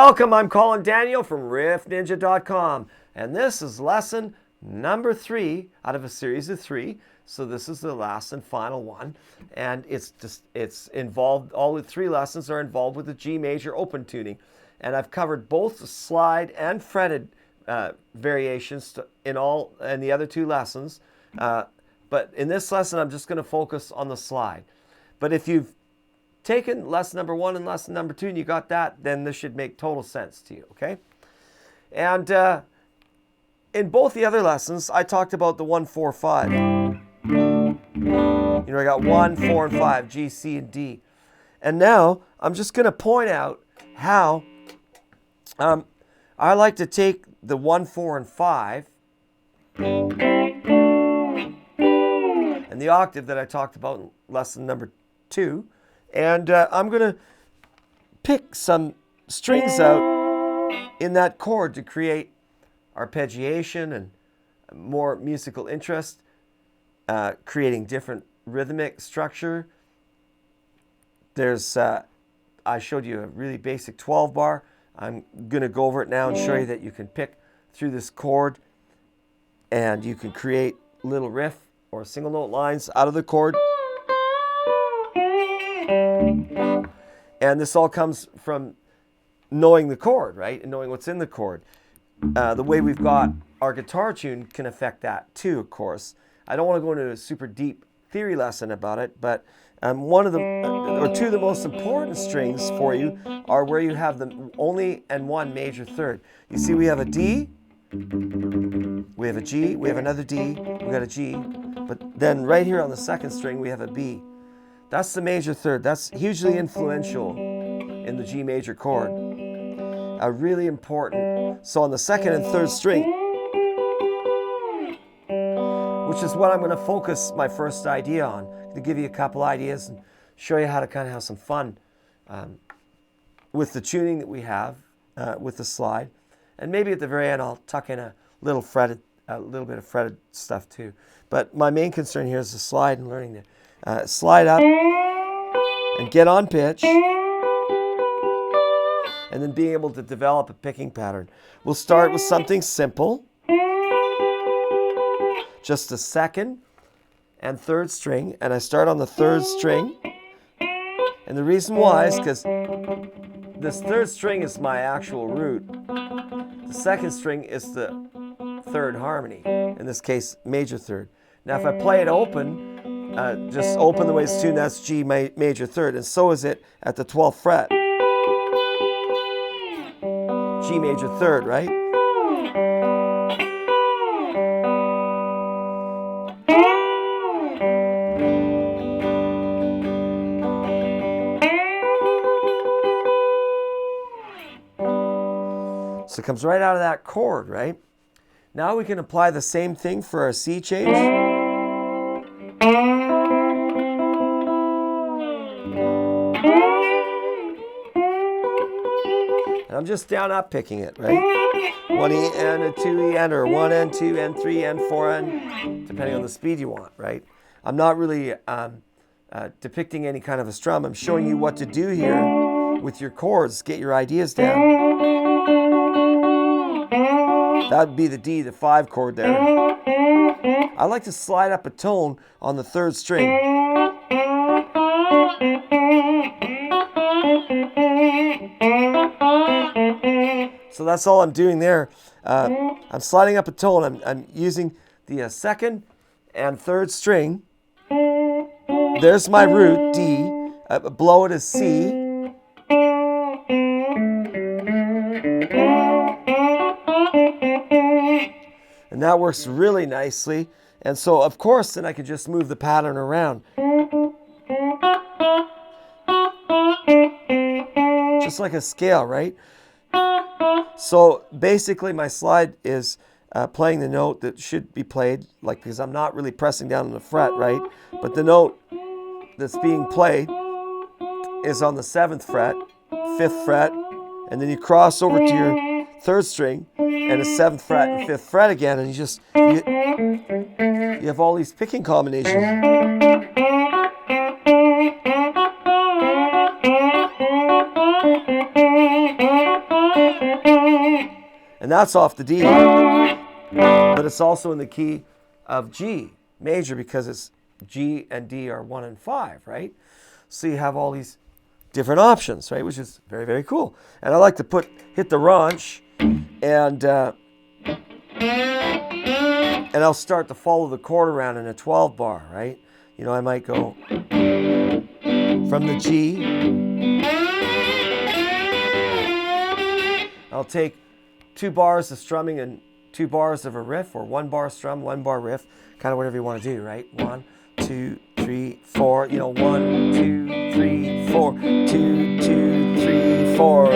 Welcome, I'm Colin Daniel from riffninja.com, and this is lesson number 3 out of a series of 3. So this is the last and final one, and it's involved, all the 3 lessons are involved with the G major open tuning. And I've covered both the slide and fretted variations in the other 2 lessons. But in this lesson, I'm just going to focus on the slide. But if you've taken lesson number 1 and lesson number 2 and you got that, then this should make total sense to you, okay? And in both the other lessons, I talked about the 1, 4, 5. You know, I got 1, 4, and 5, G, C, and D. And now I'm just going to point out how I like to take the 1, 4, and 5 and the octave that I talked about in lesson number 2, and I'm going to pick some strings out in that chord to create arpeggiation and more musical interest, creating different rhythmic structure. There's, I showed you a really basic 12 bar. I'm going to go over it now and show you that you can pick through this chord and you can create little riff or single note lines out of the chord. And this all comes from knowing the chord, right? And knowing what's in the chord. The way we've got our guitar tune can affect that too, of course. I don't want to go into a super deep theory lesson about it, but one of the, or 2 of the most important strings for you are where you have the only and 1 major third. You see we have a D, we have a G, we have another D, we got a G, but then right here on the 2nd string we have a B. That's the major third. That's hugely influential in the G major chord. Really important. So on the 2nd and 3rd string, which is what I'm going to focus my first idea on, to give you a couple ideas and show you how to kind of have some fun with the tuning that we have with the slide. And maybe at the very end I'll tuck in a little bit of fretted stuff too. But my main concern here is the slide and learning to slide up and get on pitch, and then being able to develop a picking pattern. We'll start with something simple, just the 2nd and 3rd string, and I start on the 3rd string. And the reason why is because this 3rd string is my actual root. The 2nd string is the 3rd harmony, in this case major 3rd. Now if I play it open, just open the way it's tuned, that's G major 3rd, and so is it at the 12th fret. G major 3rd, right? So it comes right out of that chord, right? Now we can apply the same thing for our C change. And I'm just down up picking it, right? 1 E and a 2 E and, or 1 and 2 and 3 and 4 and, depending on the speed you want, right? I'm not really depicting any kind of a strum. I'm showing you what to do here with your chords. Get your ideas down. That would be the D, the 5 chord there. I like to slide up a tone on the 3rd string. So that's all I'm doing there. I'm sliding up a tone. I'm using the 2nd and 3rd string. There's my root, D. Below it is C. And that works really nicely. And so, of course, then I can just move the pattern around. Just like a scale, right? So basically my slide is playing the note that should be played, like, because I'm not really pressing down on the fret, right? But the note that's being played is on the 7th fret, 5th fret, and then you cross over to your 3rd string and a 7th fret and 5th fret again, and you have all these picking combinations. that's off the D, but it's also in the key of G major because it's G and D are 1 and 5, right? So you have all these different options, right? Which is very, very cool. And I like to hit the raunch, and I'll start to follow the chord around in a 12 bar, right? You know, I might go from the G. I'll take 2 bars of strumming and 2 bars of a riff, or 1 bar strum, 1 bar riff, kind of whatever you want to do, right? 1, 2, 3, 4, you know, 1, 2, 3, 4, 2, 2, 3, 4.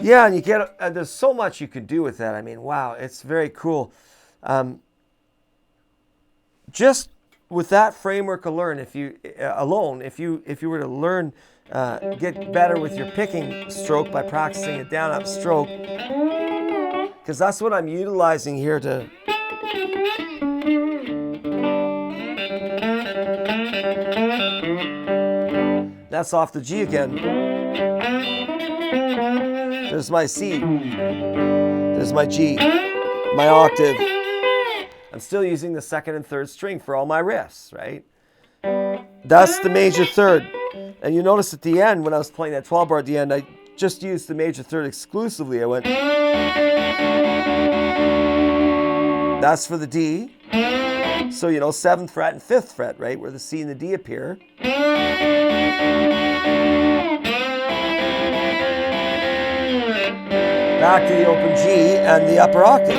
Yeah, and you get there's so much you can do with that. I mean, wow, it's very cool. Just with that framework alone, if you were to learn, get better with your picking stroke by practicing a down up stroke, because that's what I'm utilizing here to. That's off the G again. There's my C. There's my G, my octave. I'm still using the 2nd and 3rd string for all my riffs, right? That's the major 3rd. And you notice at the end, when I was playing that 12 bar at the end, I just used the major 3rd exclusively. I went, that's for the D. So, you know, 7th fret and 5th fret, right? Where the C and the D appear. Back to the open G and the upper octave.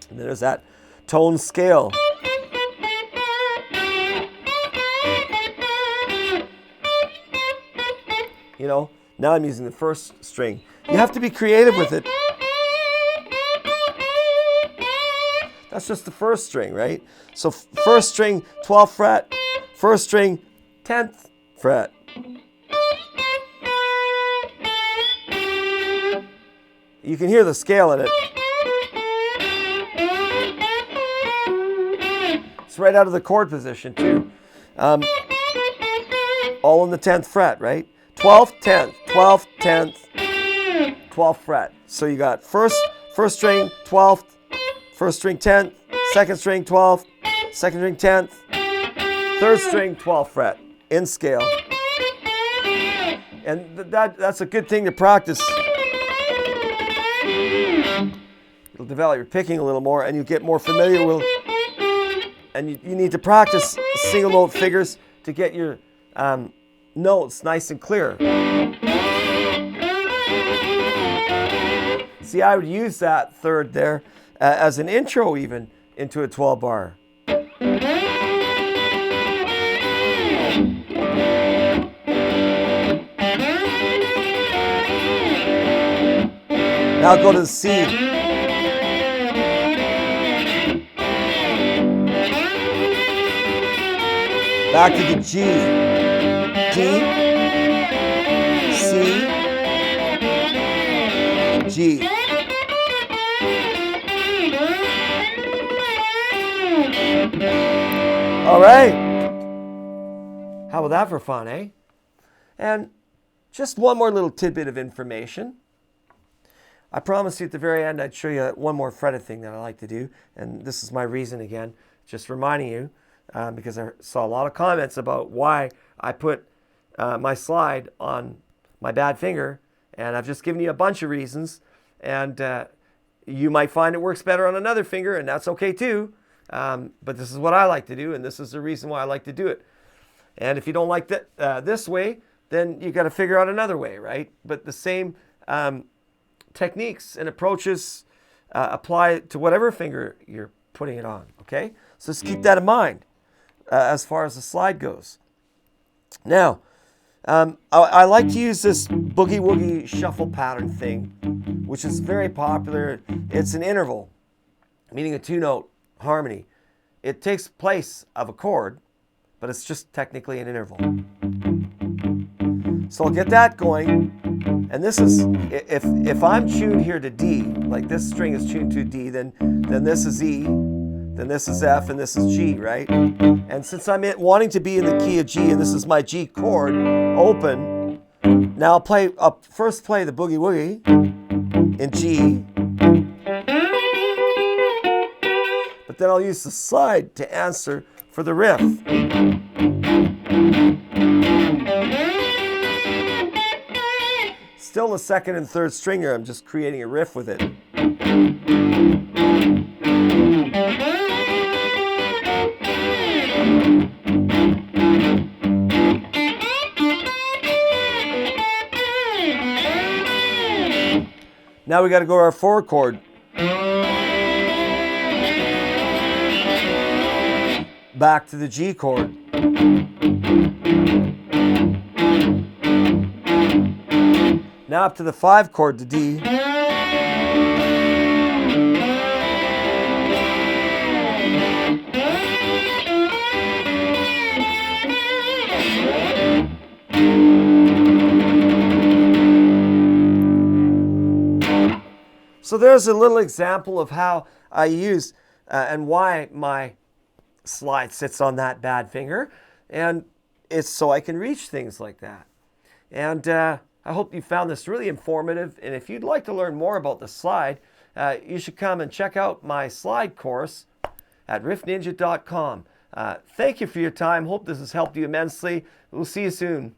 And then there's that tone scale. You know, now I'm using the 1st string. You have to be creative with it. That's just the 1st string, right? So 1st string, 12th fret, 1st string, 10th fret. You can hear the scale in it. It's right out of the chord position too. All in the 10th fret, right? 12th, 10th, 12th, 10th, 12th fret. So you got first string, 12th, 1st string, 10th, 2nd string, 12th, 2nd string, 10th, 3rd string, 12th fret in scale. And that's a good thing to practice. It'll develop your picking a little more, and you get more familiar with. And you need to practice single note figures to get your notes nice and clear. See, I would use that 3rd there as an intro even into a 12 bar. Now go to the C. Back to the G. D. C. G. All right. How about that for fun, eh? And just one more little tidbit of information. I promised you at the very end I'd show you one more fretted thing that I like to do. And this is my reason again, just reminding you, because I saw a lot of comments about why I put my slide on my bad finger. And I've just given you a bunch of reasons. And you might find it works better on another finger, and that's okay too. But this is what I like to do, and this is the reason why I like to do it. And if you don't like this way, then you got to figure out another way, right? But the same techniques and approaches apply to whatever finger you're putting it on, okay? So just keep that in mind as far as the slide goes. Now, I like to use this boogie-woogie shuffle pattern thing, which is very popular. It's an interval. meaning a two-note harmony. It takes place of a chord, but it's just technically an interval. So I'll get that going. And this is, if I'm tuned here to D, like this string is tuned to D, then this is E, then this is F, and this is G, right? And since I'm wanting to be in the key of G, and this is my G chord, open, now I'll first play the boogie-woogie in G, but then I'll use the slide to answer for the riff. Still the second and third string here, I'm just creating a riff with it. Now we got to go to our four chord. Back to the G chord. Now up to the 5 chord to D. So there's a little example of how I use and why my slide sits on that bad finger. And it's so I can reach things like that. And I hope you found this really informative. And if you'd like to learn more about the slide, you should come and check out my slide course at riffninja.com. Thank you for your time. Hope this has helped you immensely. We'll see you soon.